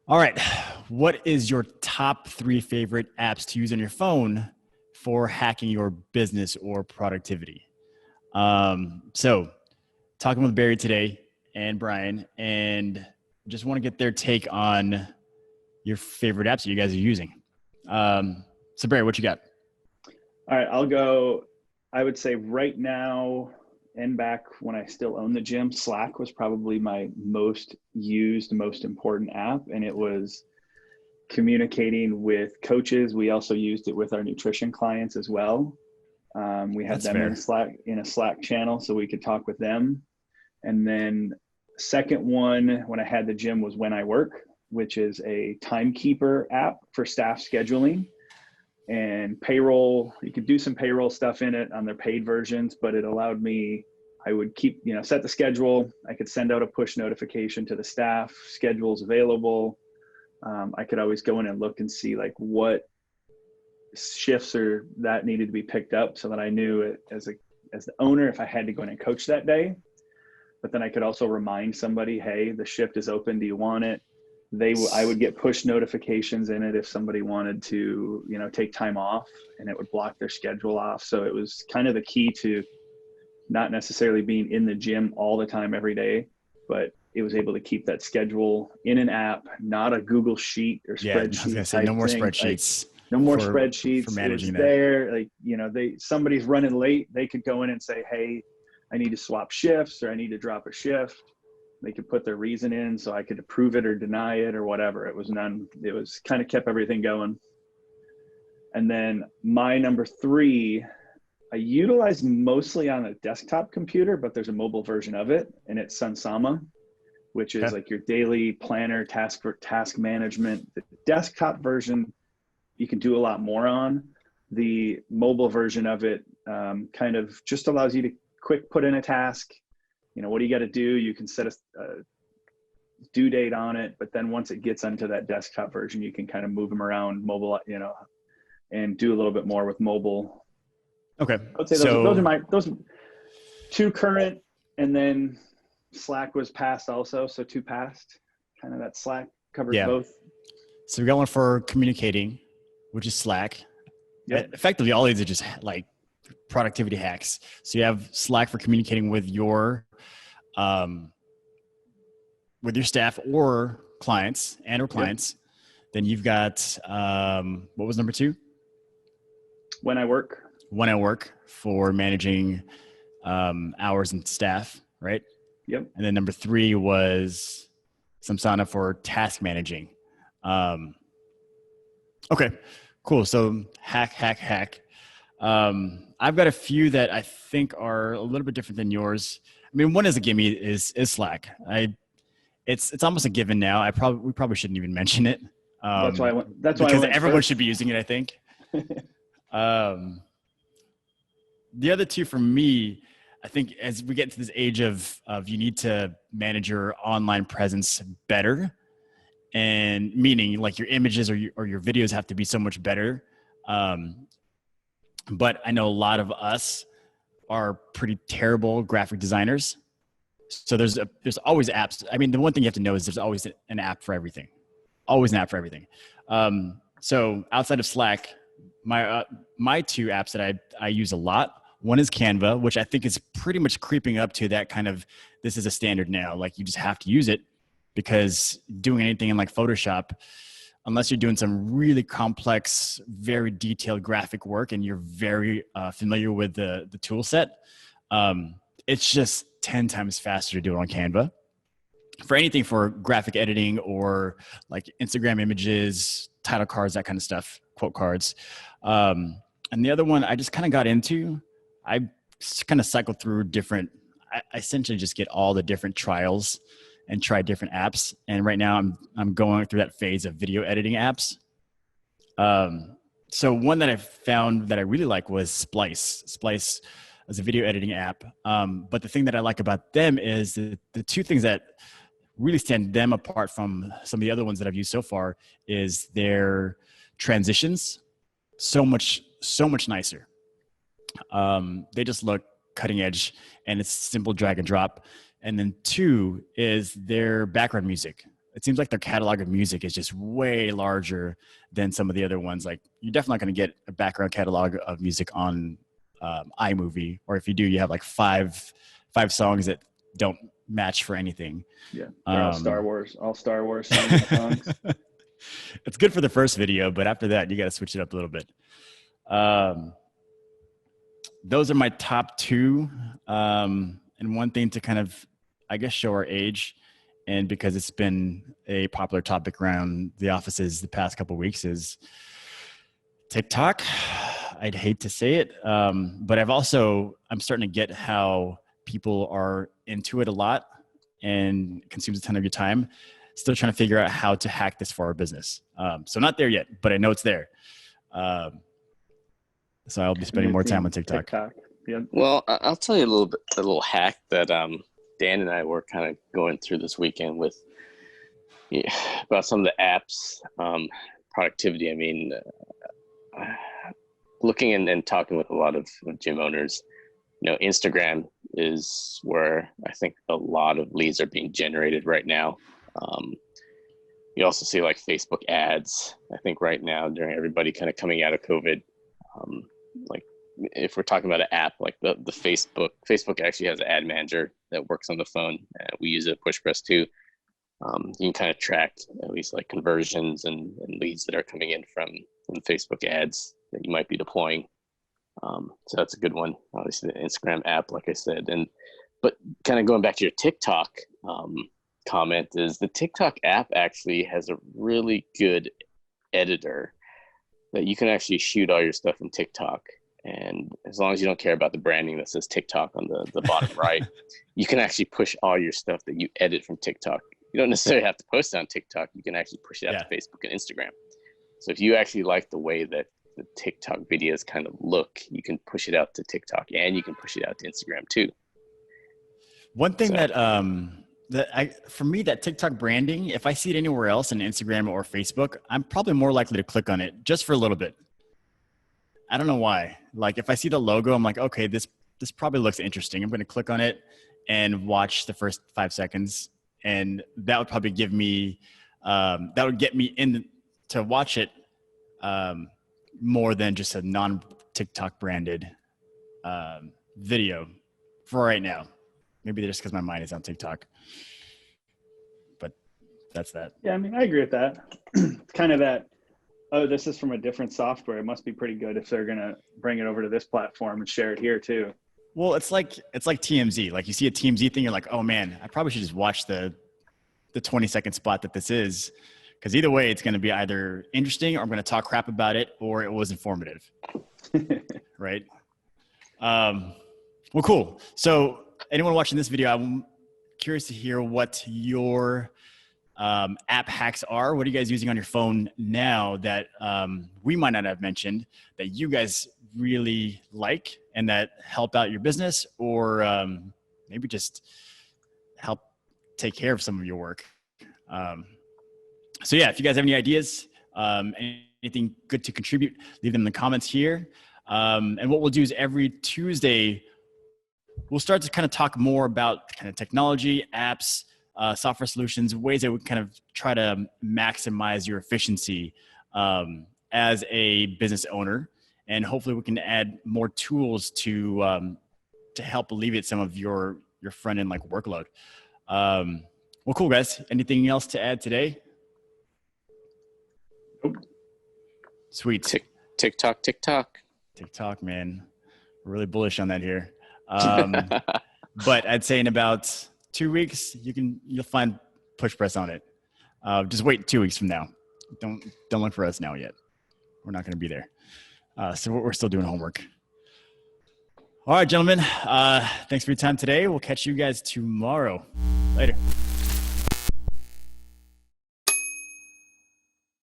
All right. What is your top three favorite apps to use on your phone for hacking your business or productivity? So, talking with Barry today and Brian, and just want to get their take on your favorite apps that you guys are using. So, Barry, what you got? All right, I'll go. I would say right now and back when I still own the gym, Slack was probably my most used, most important app. And it was communicating with coaches. We also used it with our nutrition clients as well. We had That's them fair. in a Slack channel so we could talk with them. And then second one when I had the gym was WhenIWork, which is a timekeeper app for staff scheduling and payroll. You could do some payroll stuff in it on their paid versions, but it allowed me, I would keep, set the schedule. I could send out a push notification to the staff, schedules available. I could always go in and look and see like what shifts or that needed to be picked up so that I knew it as the owner if I had to go in and coach that day. But then I could also remind somebody, hey, the shift is open. Do you want it? I would get push notifications in it if somebody wanted to, take time off, and it would block their schedule off. So it was kind of the key to not necessarily being in the gym all the time every day, but it was able to keep that schedule in an app, not a Google sheet or Yeah, I was gonna spreadsheet say no type more thing. Like spreadsheets no more for spreadsheets. It was managing that. there. Like, somebody's running late. They could go in and say, hey, I need to swap shifts or I need to drop a shift. They could put their reason in so I could approve it or deny it or whatever. It was kind of kept everything going. And then my number three, I utilize mostly on a desktop computer, but there's a mobile version of it, and it's Sumsana, which is Okay. like your daily planner, task management. The desktop version, you can do a lot more on. The mobile version of it kind of just allows you to quick put in a task. What do you got to do? You can set a due date on it, but then once it gets onto that desktop version, you can kind of move them around mobile, and do a little bit more with mobile. Okay. I would say those two current, and then Slack was passed also. So two passed, kind of that Slack covers Yeah. both. So we got one for communicating, which is Slack. Yep. Effectively, all these are just like productivity hacks. So you have Slack for communicating with your staff or clients or clients. Yep. Then you've got what was number two? WhenIWork for managing hours and staff, right? Yep. And then number three was Sumsana for task managing. Okay, cool. So hack. I've got a few that I think are a little bit different than yours. I mean, one is a gimme is Slack. It's almost a given now. We probably shouldn't even mention it. That's why everyone should be using it, I think. The other two for me, I think as we get to this age of you need to manage your online presence better, and meaning like your images or your videos have to be so much better. But I know a lot of us are pretty terrible graphic designers. So there's always apps. I mean, the one thing you have to know is there's always an app for everything. Always an app for everything. So outside of Slack, my two apps that I use a lot, one is Canva, which I think is pretty much creeping up to that kind of, this is a standard now. Like you just have to use it, because doing anything in like Photoshop, unless you're doing some really complex, very detailed graphic work and you're very familiar with the tool set, it's just 10 times faster to do it on Canva. For anything for graphic editing or like Instagram images, title cards, that kind of stuff, quote cards. And the other one I just kind of got into, I kind of cycled through I essentially just get all the different trials and try different apps. And right now I'm going through that phase of video editing apps. So one that I found that I really like was Splice. Splice is a video editing app. But the thing that I like about them is the two things that really stand them apart from some of the other ones that I've used so far is their transitions. So much nicer. They just look cutting edge, and it's simple drag and drop. And then two is their background music. it seems like their catalog of music is just way larger than some of the other ones. Like you're definitely not going to get a background catalog of music on iMovie, or if you do, you have like five songs that don't match for anything. Yeah, they're all Star Wars songs. It's good for the first video, but after that, you got to switch it up a little bit. Those are my top two. And one thing to kind of, I guess, show our age, and because it's been a popular topic around the offices the past couple of weeks, is TikTok. I'd hate to say it, but I'm starting to get how people are into it a lot and consumes a ton of your time. Still trying to figure out how to hack this for our business. So not there yet, but I know it's there. So I'll be spending more time on TikTok. Yeah. Well, I'll tell you a little hack that Dan and I were kind of going through this weekend with about some of the apps, productivity. I mean, looking and talking with a lot of gym owners, Instagram is where I think a lot of leads are being generated right now. You also see like Facebook ads. I think right now, during everybody kind of coming out of COVID, like if we're talking about an app like the Facebook actually has an ad manager that works on the phone. We use it at PushPress too. You can kind of track at least like conversions and leads that are coming in from Facebook ads that you might be deploying. So that's a good one. Obviously the Instagram app, like I said, but kind of going back to your TikTok comment, is the TikTok app actually has a really good editor that you can actually shoot all your stuff from TikTok. And as long as you don't care about the branding that says TikTok on the bottom right, you can actually push all your stuff that you edit from TikTok. You don't necessarily have to post it on TikTok. You can actually push it out to Facebook and Instagram. So if you actually like the way that the TikTok videos kind of look, you can push it out to TikTok, and you can push it out to Instagram too. One thing for me, that TikTok branding, if I see it anywhere else in Instagram or Facebook, I'm probably more likely to click on it just for a little bit. I don't know why. Like if I see the logo, I'm like, okay, this probably looks interesting. I'm going to click on it and watch the first 5 seconds. And that would probably give me, that would get me in to watch it more than just a non-TikTok branded video for right now. Maybe just because my mind is on TikTok. But that's that. Yeah, I mean, I agree with that. It's kind of that, oh, this is from a different software. It must be pretty good if they're going to bring it over to this platform and share it here too. Well, it's like TMZ. Like you see a TMZ thing, you're like, oh man, I probably should just watch the 20-second spot that this is. Because either way, it's going to be either interesting, or I'm going to talk crap about it, or it was informative. Right? Well, cool. So anyone watching this video, I'm curious to hear what your app hacks are. What are you guys using on your phone now that we might not have mentioned that you guys really like and that help out your business, or maybe just help take care of some of your work? So yeah, if you guys have any ideas, anything good to contribute, leave them in the comments here. And what we'll do is every Tuesday, we'll start to kind of talk more about kind of technology, apps, software solutions, ways that we kind of try to maximize your efficiency as a business owner. And hopefully we can add more tools to help alleviate some of your front end like workload. Well, cool guys. Anything else to add today? Nope. Sweet. TikTok, man. We're really bullish on that here. But I'd say in about 2 weeks, you'll find PushPress on it. Just wait 2 weeks from now. Don't look for us now yet. We're not going to be there. So we're still doing homework. All right, gentlemen. Thanks for your time today. We'll catch you guys tomorrow. Later.